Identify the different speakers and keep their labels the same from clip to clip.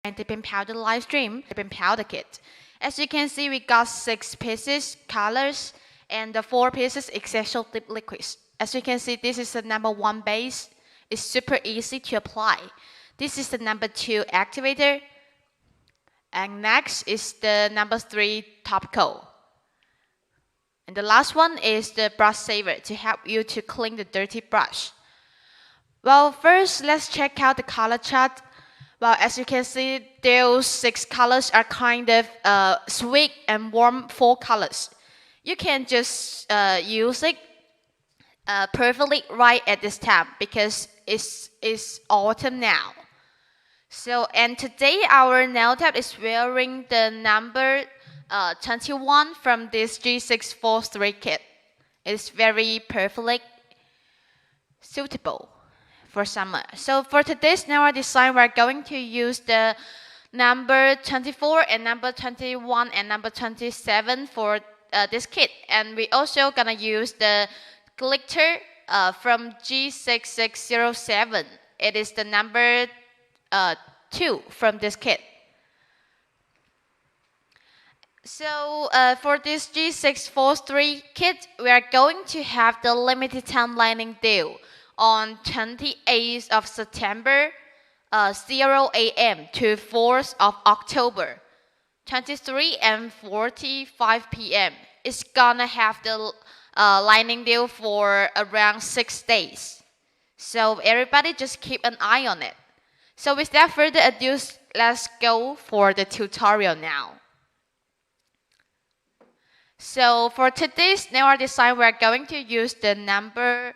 Speaker 1: dipping powder live stream dipping powder kit. As you can see, we got 6 pieces colors and the 4 pieces essential dip liquids. As you can see, this is the number 1 base. It's super easy to apply. This is the number 2 activator. And next is the number 3 top coat. And the last one is the brush saver to help you to clean the dirty brush. Well, first let's check out the color chart. Well, as you can see, those 6 colors are kind of sweet and warm 4 colors. You can just use it perfectly right at this time because it's autumn now. So, and today our nail tap is wearing the number 21 from this G643 kit. It's very perfectly suitable for summer. So for today's nail design, we're going to use the number 24 and number 21 and number 27 for this kit. And we also gonna use the glitter from G6607. It is the number 2 from this kit. So for this G643 kit, we are going to have the limited time lining due on 28th of September, 0 a.m. to 4th of October, 23 and 45 p.m. It's gonna have the lining due for around 6 days. So everybody just keep an eye on it. So without further ado, let's go for the tutorial now. So for today's nail art design, we're going to use the number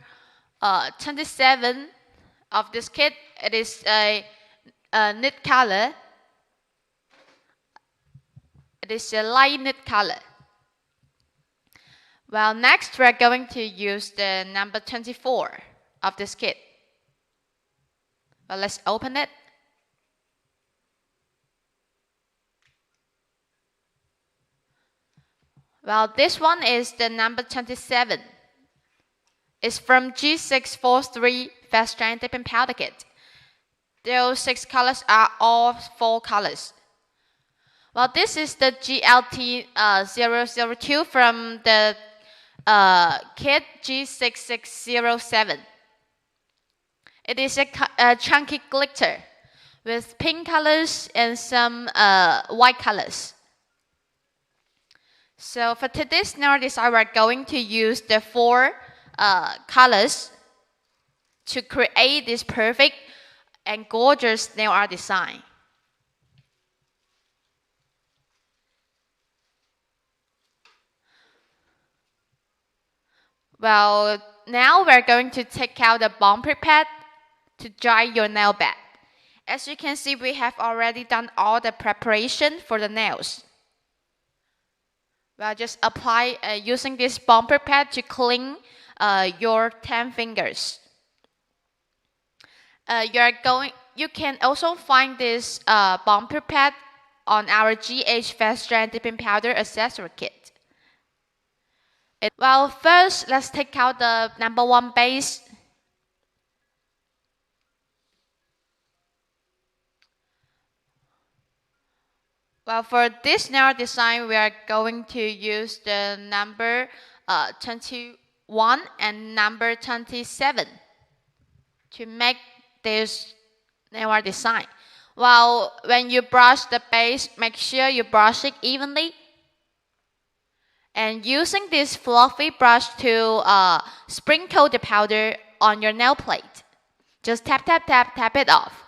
Speaker 1: 27 of this kit. It is a nude color. It is a light nude color. Well, next we're going to use the number 24 of this kit. Well, let's open it. Well, this one is the number 27. It's from G643 Fast Drying Dipping Powder Kit. Those 6 colors are all 4 colors. Well, this is the GLT 002 from the kit G6607. It is a chunky glitter with pink colors and some white colors. So for today's nail design, we're going to use the 4 colors to create this perfect and gorgeous nail art design. Well, now we're going to take out the bumper pad to dry your nail bed. As you can see, we have already done all the preparation for the nails. Well, just apply using this bumper pad to clean your 10 fingers. You can also find this bumper pad on our GH Fast Drying Dipping Powder accessory kit. Well, first let's take out the number 1 base. Well, for this nail design, we are going to use the number 21 and number 27 to make this nail art design. Well, when you brush the base, make sure you brush it evenly. And using this fluffy brush to sprinkle the powder on your nail plate. Just tap, tap, tap, tap it off.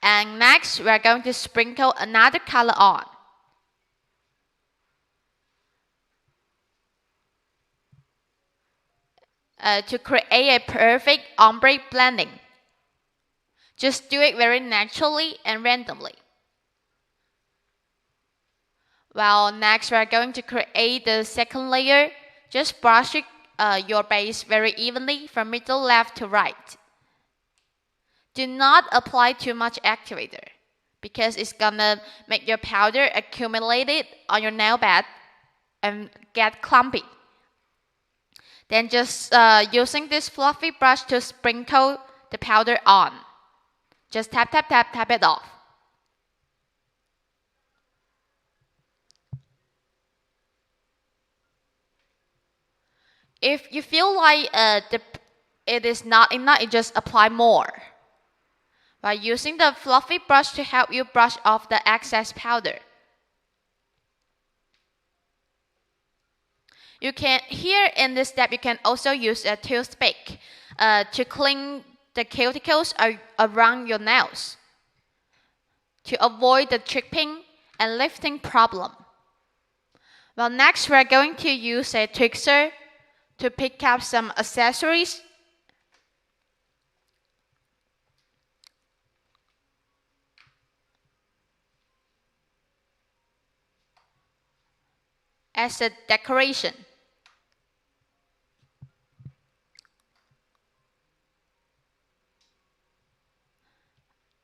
Speaker 1: And next, we are going to sprinkle another color on. To create a perfect ombre blending. Just do it very naturally and randomly. Well, next we are going to create the second layer. Just brush your base very evenly from middle left to right. Do not apply too much activator because it's gonna make your powder accumulated on your nail bed and get clumpy. Then just using this fluffy brush to sprinkle the powder on. Just tap, tap, tap, tap it off. If you feel like it is not enough, you just apply more by using the fluffy brush to help you brush off the excess powder. You can, here in this step, you can also use a toothpick to clean the cuticles around your nails to avoid the chipping and lifting problem. Well, next we're going to use a tweezer to pick up some accessories. As a decoration.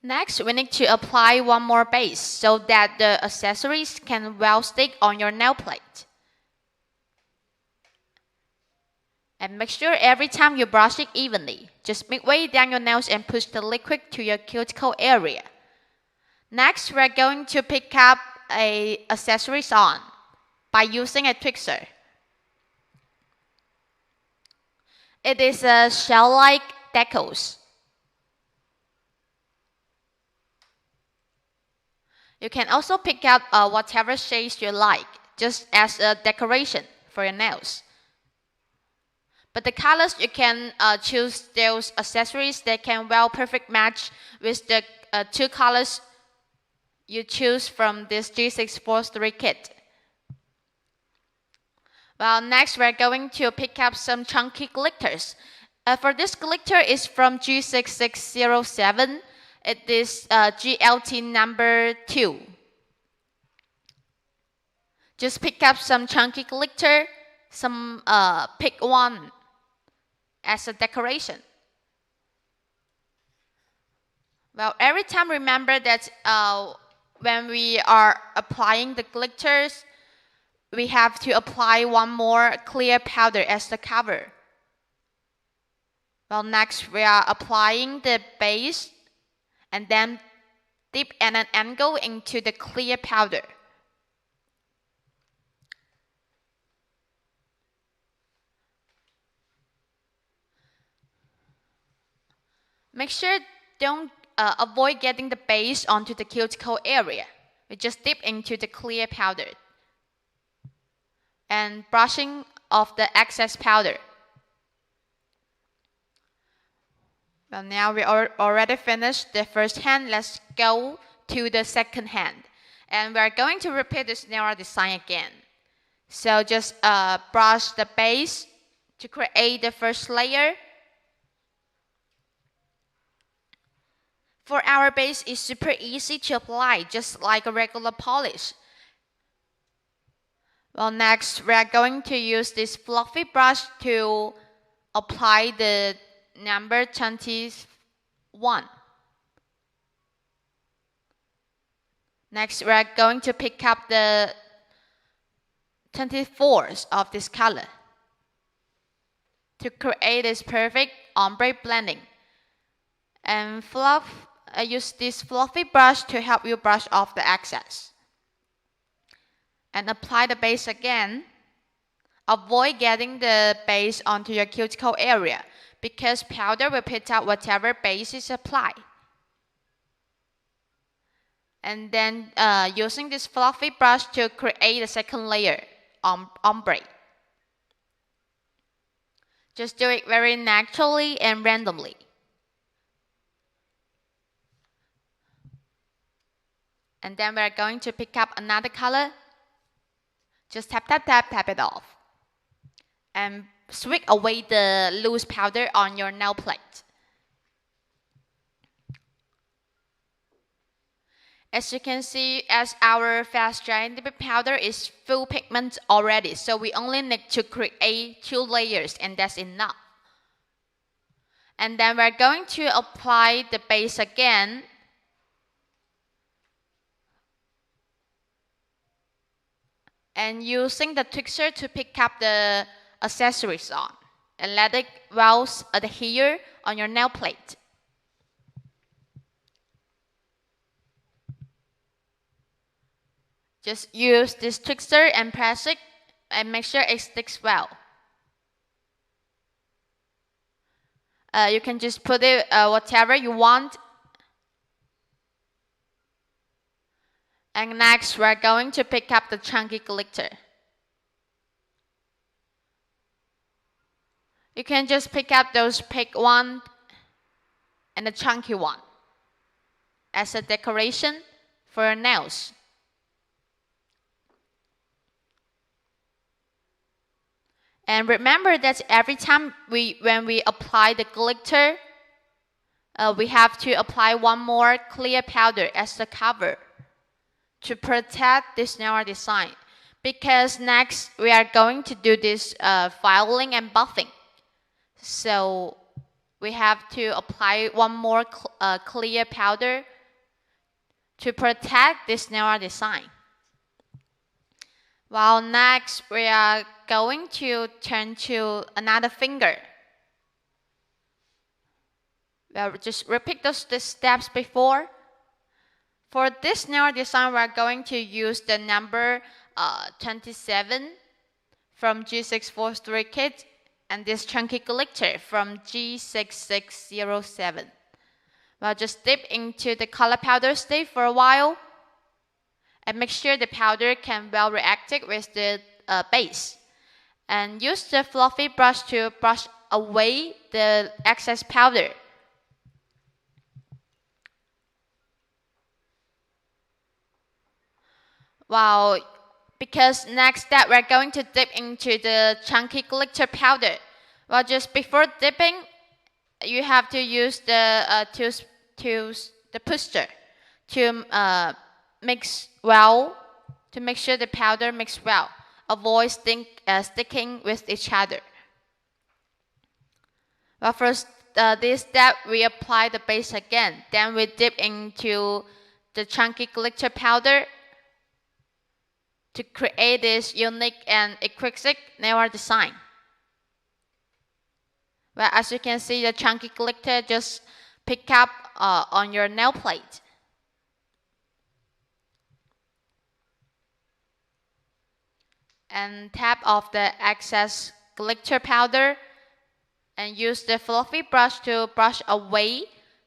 Speaker 1: Next, we need to apply one more base so that the accessories can well stick on your nail plate. And make sure every time you brush it evenly. Just midway down your nails and push the liquid to your cuticle area. Next, we're going to pick up accessories on by using a tweezer. It is a shell-like decals. You can also pick out whatever shades you like, just as a decoration for your nails. But the colors, you can choose those accessories that can well perfect match with the two colors you choose from this G643 kit. Well, next we're going to pick up some chunky glitters. For this glitter is from G6607. It is GLT number 2. Just pick up some chunky glitter, some pick one as a decoration. Well, every time remember that when we are applying the glitters, we have to apply one more clear powder as the cover. Well, next we are applying the base and then dip at an angle into the clear powder. Make sure don't avoid getting the base onto the cuticle area. We just dip into the clear powder and brushing off the excess powder. Well, now we already finished the first hand. Let's go to the second hand. And we're going to repeat this narrow design again. So just brush the base to create the first layer. For our base, it's super easy to apply, just like a regular polish. Well, next, we're going to use this fluffy brush to apply the number 21. Next, we're going to pick up the 24th of this color to create this perfect ombre blending. And use this fluffy brush to help you brush off the excess. And apply the base again. Avoid getting the base onto your cuticle area because powder will pick up whatever base is applied. And then using this fluffy brush to create a second layer, ombre. Just do it very naturally and randomly. And then we're going to pick up another color. Just tap, tap, tap, tap it off. And sweep away the loose powder on your nail plate. As you can see, as our fast drying dip powder is full pigment already, so we only need to create 2 layers and that's enough. And then we're going to apply the base again. And using the tweezer to pick up the accessories on and let it well adhere on your nail plate. Just use this twister and press it and make sure it sticks well. You can just put it whatever you want. And next, we're going to pick up the chunky glitter. You can just pick up those pink one and the chunky one as a decoration for your nails. And remember that every time when we apply the glitter, we have to apply one more clear powder as the cover to protect this nail design. Because next we are going to do this filing and buffing. So we have to apply one more clear powder to protect this nail design. While next we are going to turn to another finger. We'll just repeat the steps before. For this nail design, we're going to use the number 27 from G643 kit and this chunky glitter from G6607. We'll just dip into the color powder state for a while and make sure the powder can well react with the base. And use the fluffy brush to brush away the excess powder. Wow, because next step we're going to dip into the chunky glitter powder. Well, just before dipping, you have to use the pusher to mix well, to make sure the powder mix well. Avoid sticking with each other. Well, first this step we apply the base again. Then we dip into the chunky glitter powder to create this unique and exquisite nail design. Well, as you can see, the chunky glitter just pick up on your nail plate. And tap off the excess glitter powder and use the fluffy brush to brush away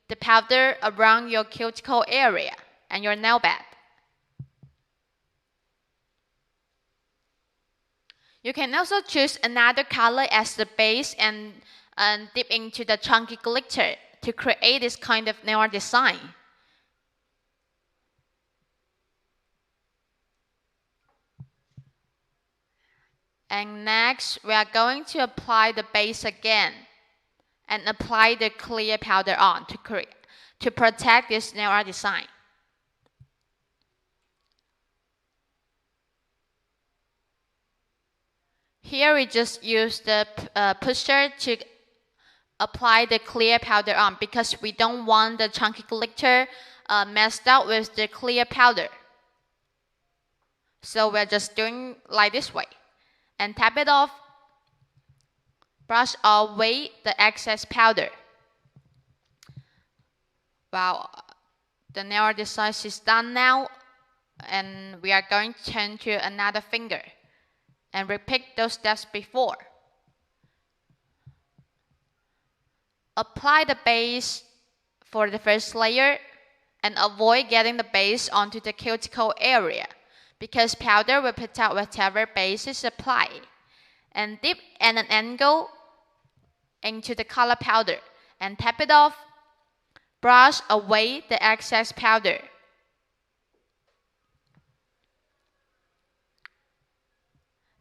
Speaker 1: the powder around your cuticle area and your nail bed. You can also choose another color as the base and dip into the chunky glitter to create this kind of nail design. And next, we are going to apply the base again and apply the clear powder on to protect this nail design. Here we just use the pusher to apply the clear powder on because we don't want the chunky glitter messed up with the clear powder. So we're just doing like this way. And tap it off, brush away the excess powder. Wow, the nail design is done now, and we are going to turn to another finger and repeat those steps before. Apply the base for the first layer and avoid getting the base onto the cuticle area, because powder will protect whatever base is applied. And dip at an angle into the color powder and tap it off. Brush away the excess powder.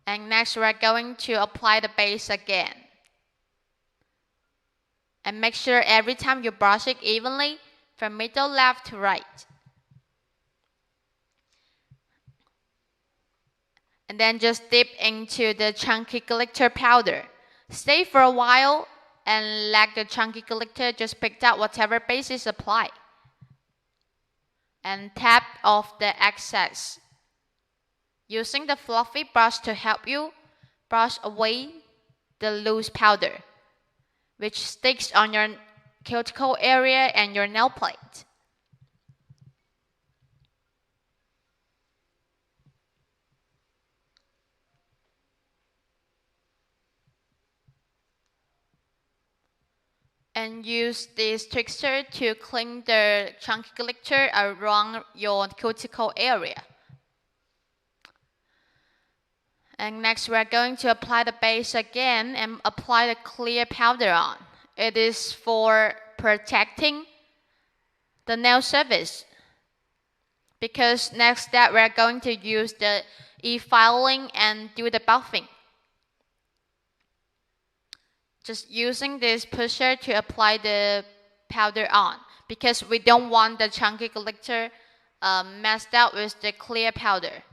Speaker 1: And next we're going to apply the base again. And make sure every time you brush it evenly from middle left to right. And then just dip into the chunky glitter powder. Stay for a while and let the chunky glitter just pick up whatever base is applied. And tap off the excess. Using the fluffy brush to help you brush away the loose powder, which sticks on your cuticle area and your nail plate. And use this texture to clean the chunky glitter around your cuticle area. And next we are going to apply the base again and apply the clear powder on. It is for protecting the nail surface. Because next step we are going to use the e-filing and do the buffing. Just using this pusher to apply the powder on, because we don't want the chunky glitter messed up with the clear powder.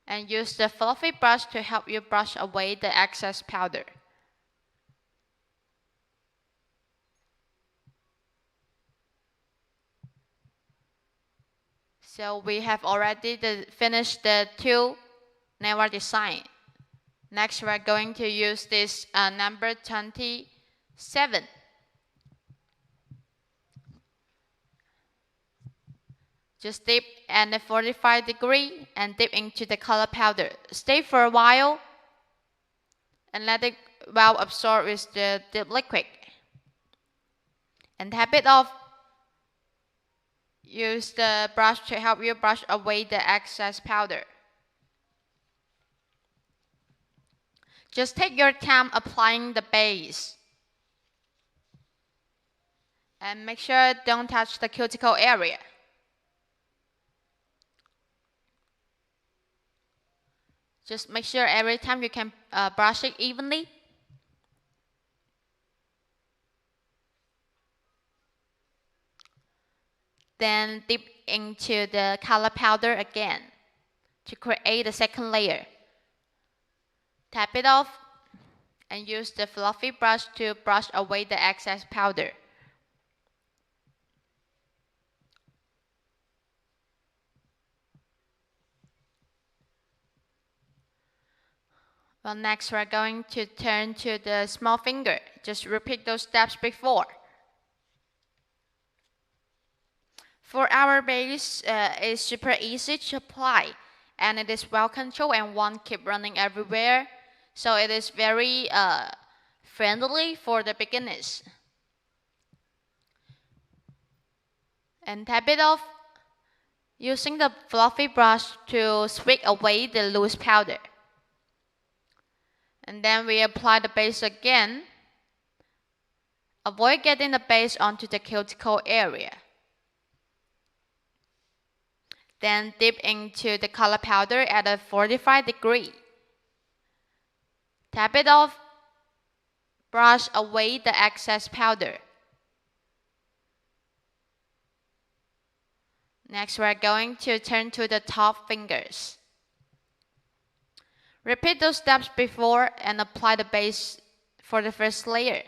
Speaker 1: And use the fluffy brush to help you brush away the excess powder. So we have already finished the 2 nail art design. Next, we're going to use this number 27. Just dip at the 45° and dip into the color powder. Stay for a while and let it well absorb with the dip liquid. And tap it off. Use the brush to help you brush away the excess powder. Just take your time applying the base. And make sure don't touch the cuticle area. Just make sure every time you can brush it evenly. Then dip into the color powder again to create the second layer. Tap it off and use the fluffy brush to brush away the excess powder. Well, next we're going to turn to the small finger. Just repeat those steps before. For our base, it's super easy to apply, and it is well controlled and won't keep running everywhere. So it is very friendly for the beginners. And tap it off using the fluffy brush to sweep away the loose powder. And then we apply the base again. Avoid getting the base onto the cuticle area. Then dip into the color powder at a 45°. Tap it off. Brush away the excess powder. Next, we're going to turn to the top fingers. Repeat those steps before and apply the base for the first layer.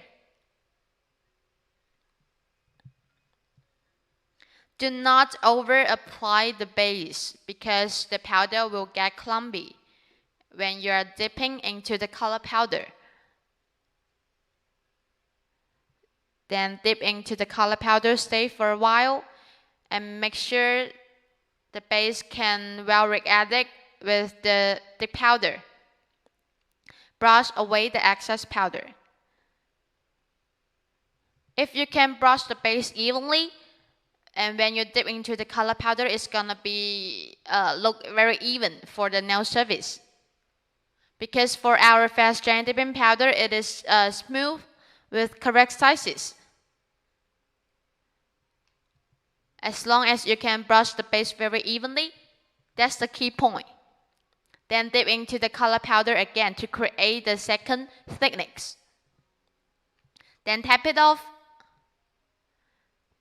Speaker 1: Do not over apply the base because the powder will get clumpy when you are dipping into the color powder. Then dip into the color powder, stay for a while, and make sure the base can well react with the powder. Brush away the excess powder. If you can brush the base evenly, and when you dip into the color powder, it's gonna be look very even for the nail surface. Because for our fast giant dipping powder, it is smooth with correct sizes. As long as you can brush the base very evenly, that's the key point. Then dip into the color powder again to create the second thickness. Then tap it off.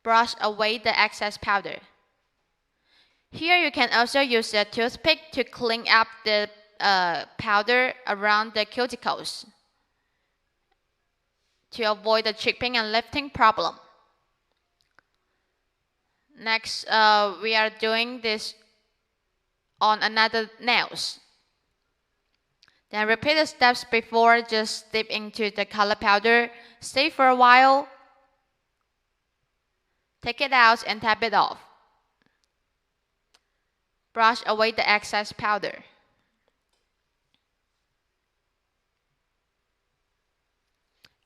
Speaker 1: Brush away the excess powder. Here you can also use a toothpick to clean up the powder around the cuticles to avoid the chipping and lifting problem. Next, we are doing this on another nails. Then repeat the steps before, just dip into the color powder, stay for a while, take it out and tap it off. Brush away the excess powder.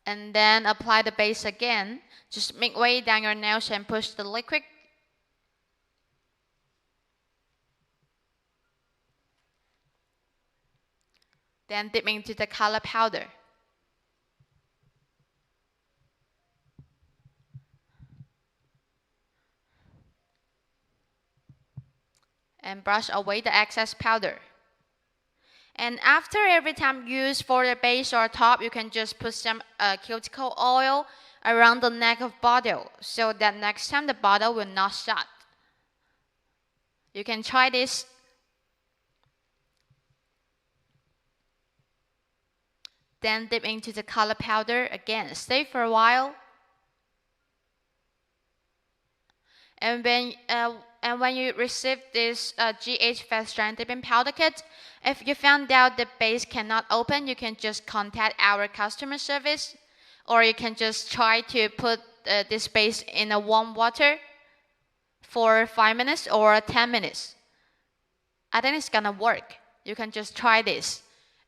Speaker 1: And then apply the base again. Just make way down your nails and push the liquid. Then dip into the color powder. And brush away the excess powder. And after every time used for the base or top, you can just put some cuticle oil around the neck of bottle so that next time the bottle will not shut. You can try this. Then dip into the color powder again. Stay for a while. And when you receive this GH Fast Dry Dipping Powder Kit, if you found out the base cannot open, you can just contact our customer service, or you can just try to put this base in a warm water for 5 minutes or 10 minutes. I think it's gonna work. You can just try this.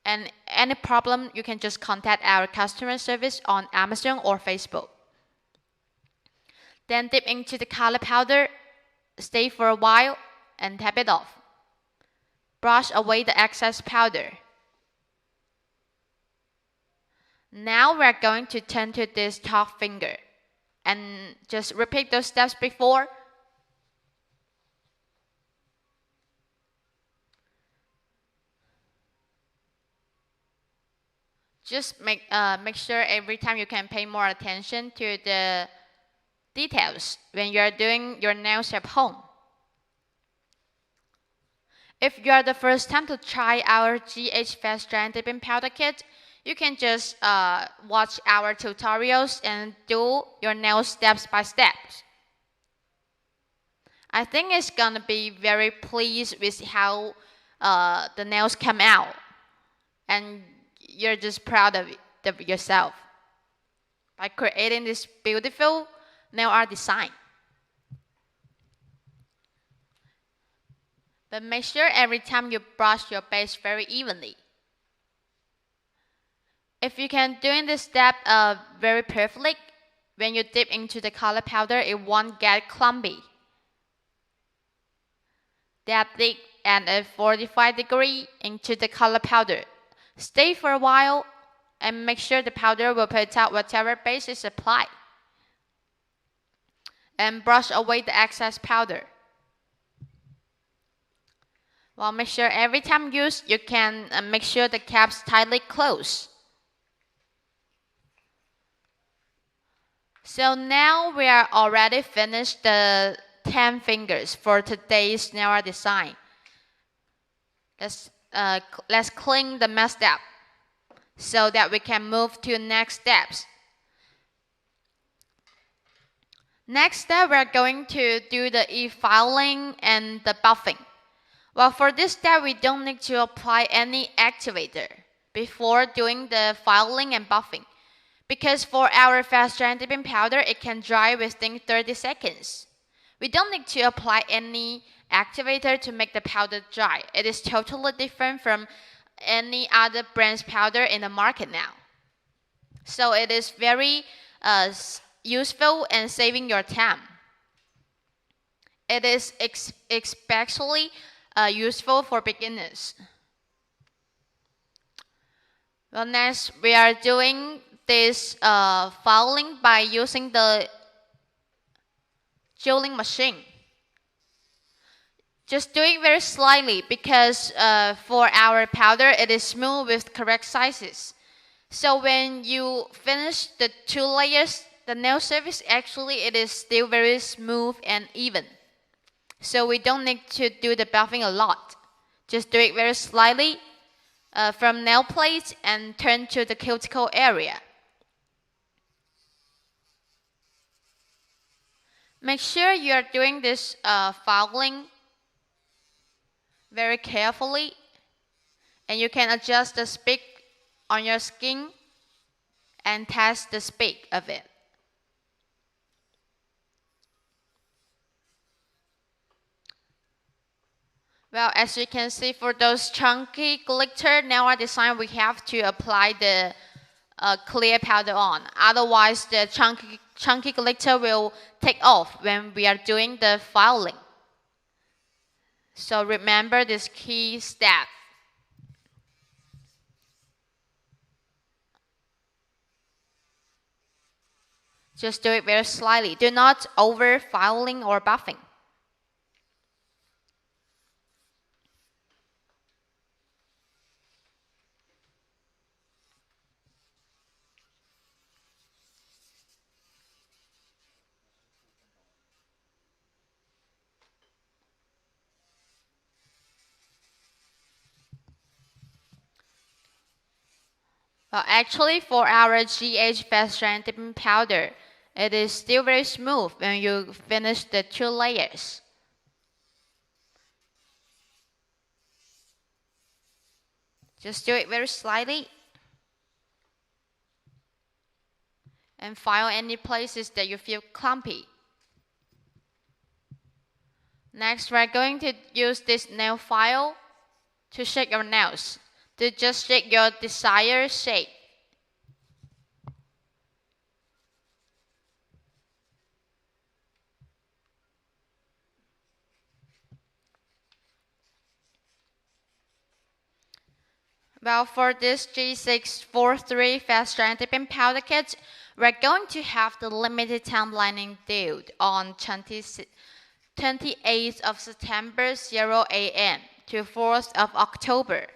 Speaker 1: And any problem, you can just contact our customer service on Amazon or Facebook. Then dip into the color powder, stay for a while, and tap it off. Brush away the excess powder. Now we're going to turn to this top finger and just repeat those steps before. Just make sure every time you can pay more attention to the details when you're doing your nails at home. If you are the first time to try our GH Fast Dry Dipping Powder Kit, you can just watch our tutorials and do your nails steps by steps. I think it's gonna be very pleased with how the nails come out, and you're just proud of yourself by creating this beautiful nail art design. But make sure every time you brush your base very evenly. If you can doing this step very perfectly, when you dip into the color powder, it won't get clumpy. Dab it at a 45° into the color powder. Stay for a while and make sure the powder will put out whatever base is applied. And brush away the excess powder. Well, make sure every time used, you can make sure the caps tightly close. So now we are already finished the 10 fingers for today's nail art design. Let's clean the messed up so that we can move to next steps. Next step, we're going to do the e-filing and the buffing. Well, for this step, we don't need to apply any activator before doing the filing and buffing, because for our fast dry dipping powder, it can dry within 30 seconds. We don't need to apply any activator to make the powder dry. It is totally different from any other brand's powder in the market now. So it is very useful and saving your time. It is especially useful for beginners. Well, next we are doing this filing by using the drilling machine. Just do it very slightly because for our powder it is smooth with correct sizes. So when you finish the 2 layers, the nail surface actually it is still very smooth and even. So we don't need to do the buffing a lot. Just do it very slightly from nail plates and turn to the cuticle area. Make sure you are doing this filing very carefully, and you can adjust the speed on your skin and test the speed of it. Well, as you can see, for those chunky glitter nail art design, we have to apply the clear powder on. Otherwise, the chunky glitter will take off when we are doing the filing. So remember this key step. Just do it very slightly. Do not over filing or buffing. Well, actually, for our GH fast strand dipping powder, it is still very smooth when you finish the 2 layers. Just do it very slightly. And file any places that you feel clumpy. Next, we're going to use this nail file to shape your nails. To just shape your desired shape. Well, for this G643 fast strand dipping powder kit, we're going to have the limited time lining due on 28th of September 0 a.m. to 4th of October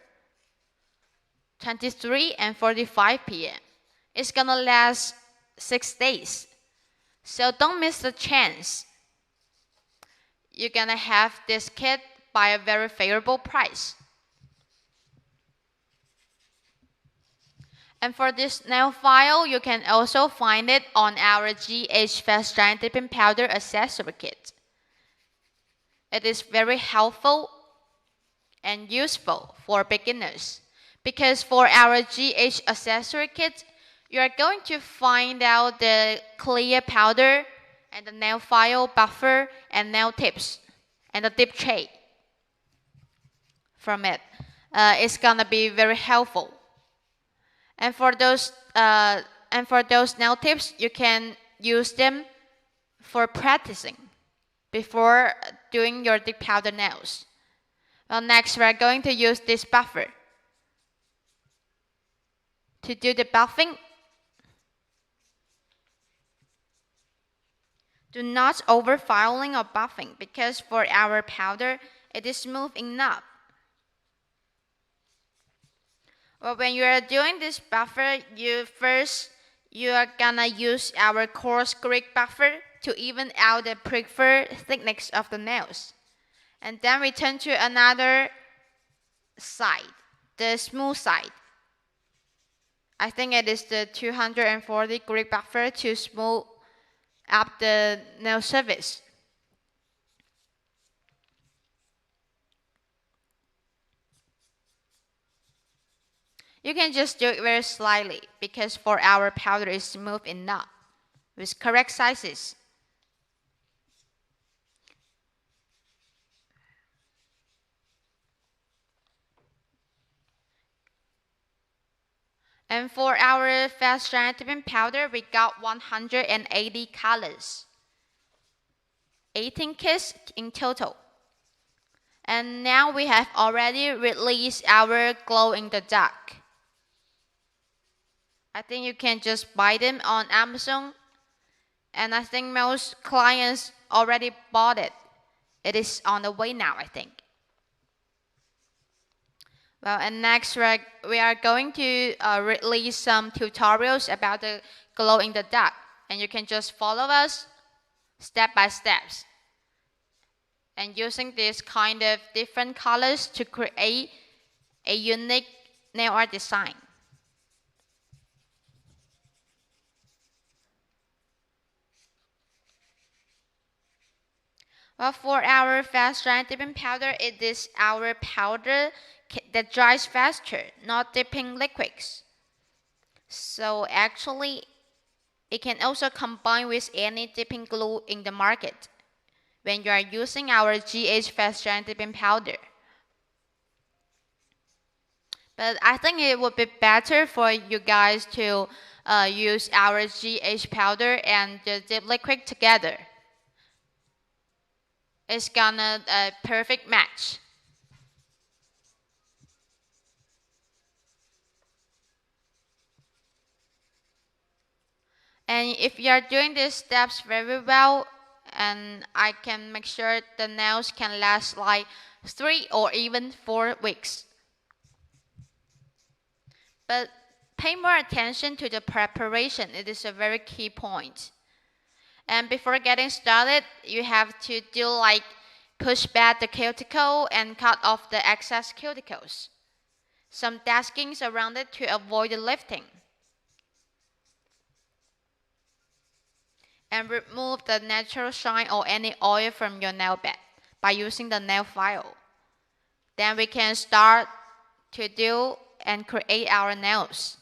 Speaker 1: 23 and 45 p.m. It's gonna last 6 days, so don't miss the chance. You're gonna have this kit by a very favorable price. And for this nail file, you can also find it on our GH Fast Strand Dipping Powder Accessory Kit. It is very helpful and useful for beginners because for our GH Accessory Kit, you are going to find out the clear powder and the nail file buffer and nail tips and the dip tray from it. It's gonna be very helpful. And for those nail tips, you can use them for practicing before doing your dip powder nails. Well, next we're going to use this buffer. To do the buffing, do not over filing or buffing because for our powder, it is smooth enough. Well, when you are doing this buffer, you are gonna use our coarse grit buffer to even out the preferred thickness of the nails. And then we turn to another side, the smooth side. I think it is the 240 grit buffer to smooth up the nail surface. You can just do it very slightly because for our powder is smooth enough with correct sizes. And for our fast strand dipping powder, we got 180 colors, 18 kits in total. And now we have already released our glow in the dark. I think you can just buy them on Amazon. And I think most clients already bought it. It is on the way now, I think. Well, and next we are going to release some tutorials about the glow in the dark. And you can just follow us step by steps. And using this kind of different colors to create a unique nail art design. Well, for our fast strand dipping powder, it is our powder that dries faster, not dipping liquids. So actually, it can also combine with any dipping glue in the market when you are using our GH fast strand dipping powder. But I think it would be better for you guys to use our GH powder and the dip liquid together. It's gonna a perfect match. And if you are doing these steps very well, and I can make sure the nails can last like 3 or even 4 weeks. But pay more attention to the preparation. It is a very key point. And before getting started, you have to do like push back the cuticle and cut off the excess cuticles. Some taskings around it to avoid the lifting. And remove the natural shine or any oil from your nail bed by using the nail file. Then we can start to do and create our nails.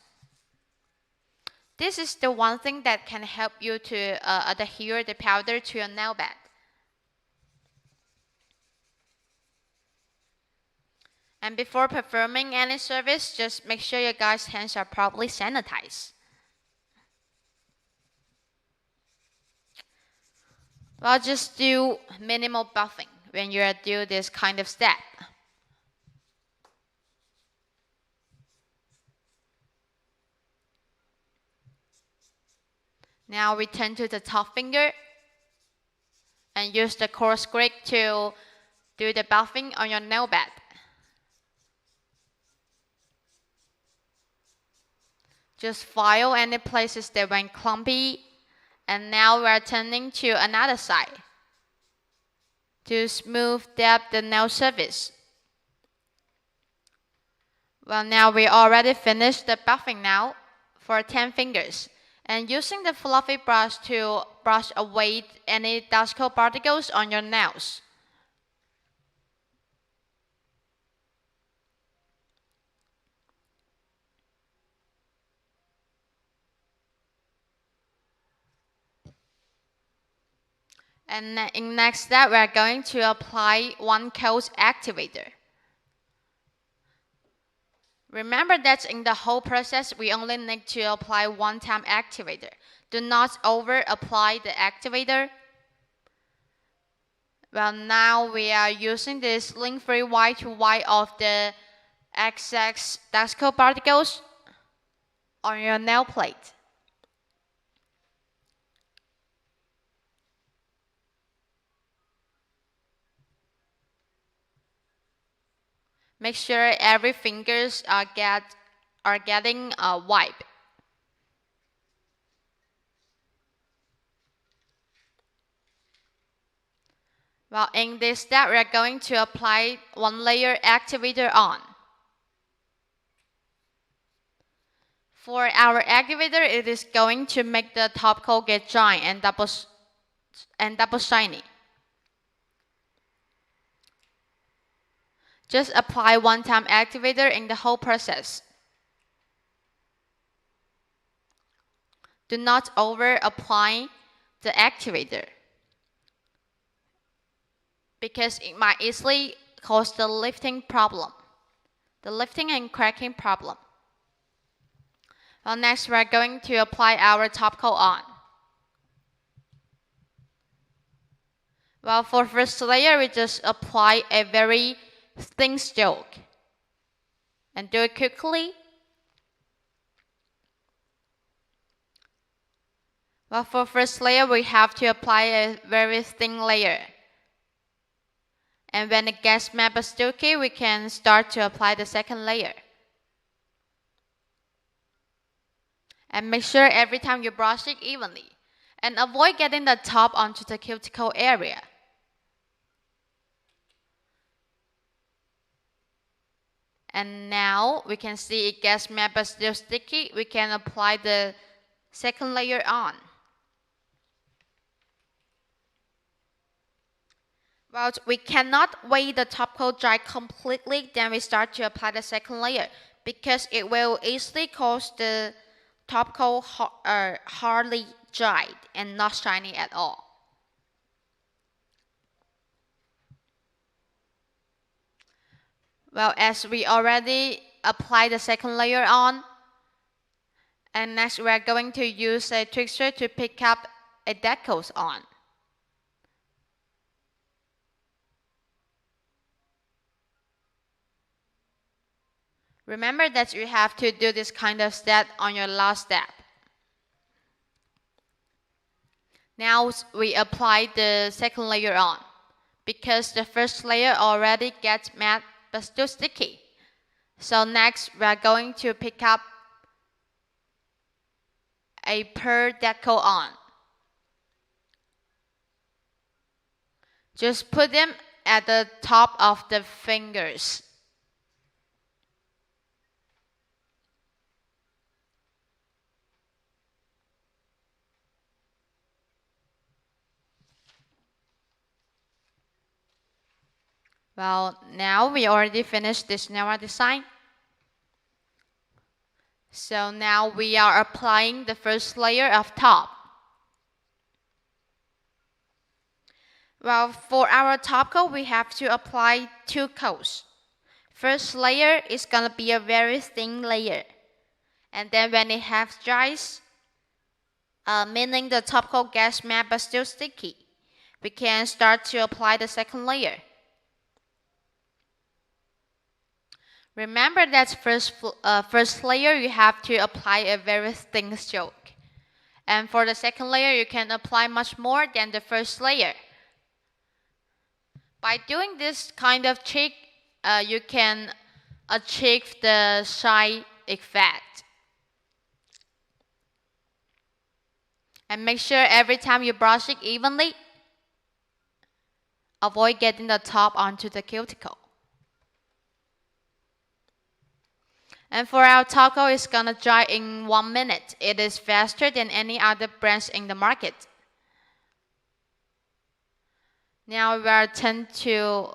Speaker 1: This is the one thing that can help you to adhere the powder to your nail bed. And before performing any service, just make sure your guys' hands are properly sanitized. Well, just do minimal buffing when you do this kind of step. Now return to the top finger and use the coarse grit to do the buffing on your nail bed. Just file any places that went clumpy. And now we are turning to another side to smooth up the nail surface. Well, now we already finished the buffing now for 10 fingers. And using the fluffy brush to brush away any dust coat particles on your nails. And in next step, we are going to apply 1 coat activator. Remember that in the whole process, we only need to apply 1 time activator. Do not over apply the activator. Well, now we are using this link-free wipe to wipe off the excess dust coat particles on your nail plate. Make sure every fingers are getting a wipe. Well, in this step, we are going to apply 1 layer activator on. For our activator, it is going to make the top coat get dry and double shiny. Just apply 1 time activator in the whole process. Do not over apply the activator, because it might easily cause the lifting problem, the lifting and cracking problem. Well, next we are going to apply our top coat on. Well, for first layer, we just apply a very thin stroke and do it quickly. Well, for first layer, we have to apply a very thin layer. And when it gets matte sticky, we can start to apply the second layer. And make sure every time you brush it evenly. And avoid getting the top onto the cuticle area. And now we can see it gets matte but still sticky. We can apply the second layer on. Well, we cannot wait the top coat dry completely, then we start to apply the second layer, because it will easily cause the top coat hardly dried and not shiny at all. Well, as we already apply the second layer on. And next we are going to use a twixter to pick up a decals on. Remember that you have to do this kind of step on your last step. Now we apply the second layer on. Because the first layer already gets matte but still sticky. So next we are going to pick up a pearl decal on. Just put them at the top of the fingers. Well, now we already finished this Nora design. So now we are applying the first layer of top. Well, for our top coat, we have to apply 2 coats. First layer is gonna be a very thin layer. And then when it half dries, meaning the top coat gets matte but still sticky, we can start to apply the second layer. Remember that first layer you have to apply a very thin stroke. And for the second layer you can apply much more than the first layer. By doing this kind of trick, you can achieve the shine effect. And make sure every time you brush it evenly, avoid getting the top onto the cuticle. And for our top coat, it's gonna dry in 1 minute. It is faster than any other brands in the market. Now we are turn to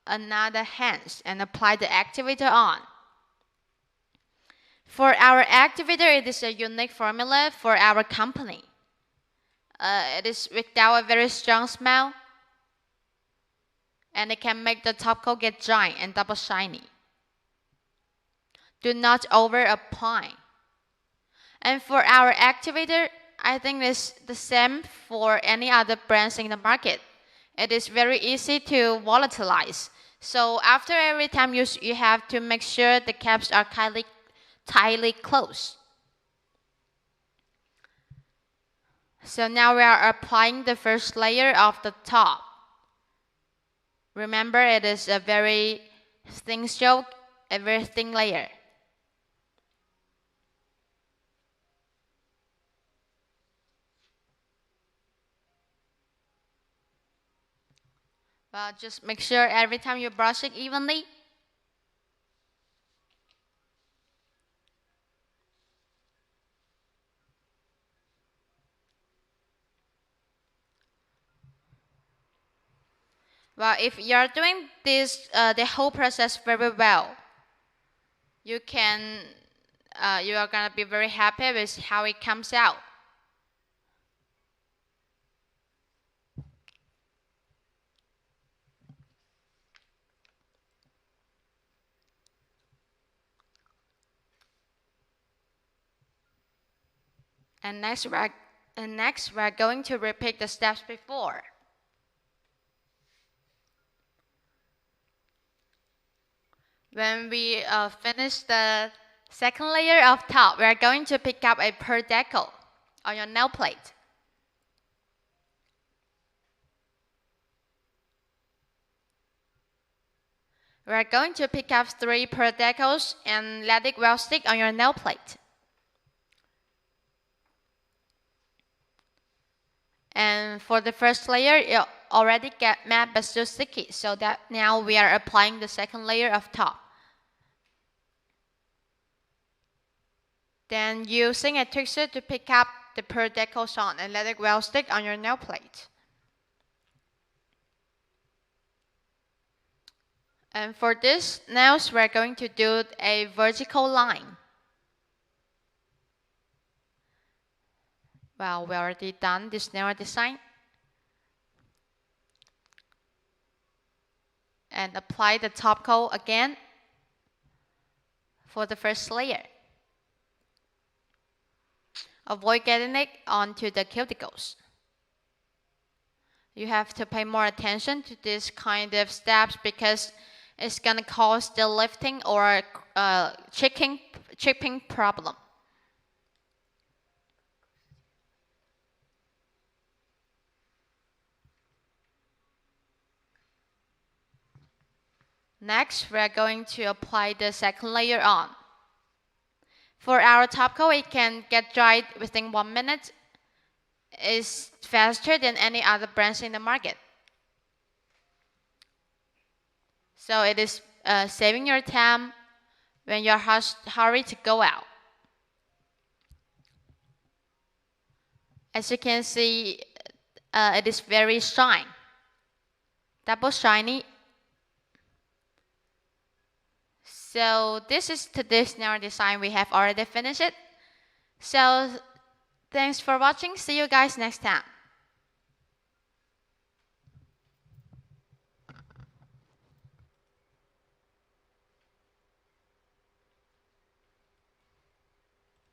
Speaker 1: another hand and apply the activator on. For our activator, it is a unique formula for our company. It is without a very strong smell, and it can make the top coat get dry and double shiny. Do not over apply. And for our activator, I think it's the same for any other brands in the market. It is very easy to volatilize. So after every time use, you have to make sure the caps are tightly closed. So now we are applying the first layer of the top. Remember, it is a very thin stroke, a very thin layer. Well, just make sure every time you brush it evenly. Well, if you're doing this, the whole process very well, you are gonna be very happy with how it comes out. And next we're going to repeat the steps before. When we finish the second layer of top, we are going to pick up a pearl decal on your nail plate. We are going to pick up 3 pearl decals and let it well stick on your nail plate. And for the first layer, it already get matte but still sticky, so that now we are applying the second layer of top. Then using a twixter to pick up the pearl decals on and let it well stick on your nail plate. And for this nails, we're going to do a vertical line. Well, we already done this nail design. And apply the top coat again. for the first layer. Avoid getting it onto the cuticles. You have to pay more attention to this kind of steps because it's gonna cause the lifting or chipping problem. Next, we are going to apply the second layer on. For our top coat, it can get dried within 1 minute. It's faster than any other brands in the market. So it is saving your time when you're hurried to go out. As you can see, it is very shiny, double shiny. So this is traditional design. We have already finished it. So thanks for watching. See you guys next time.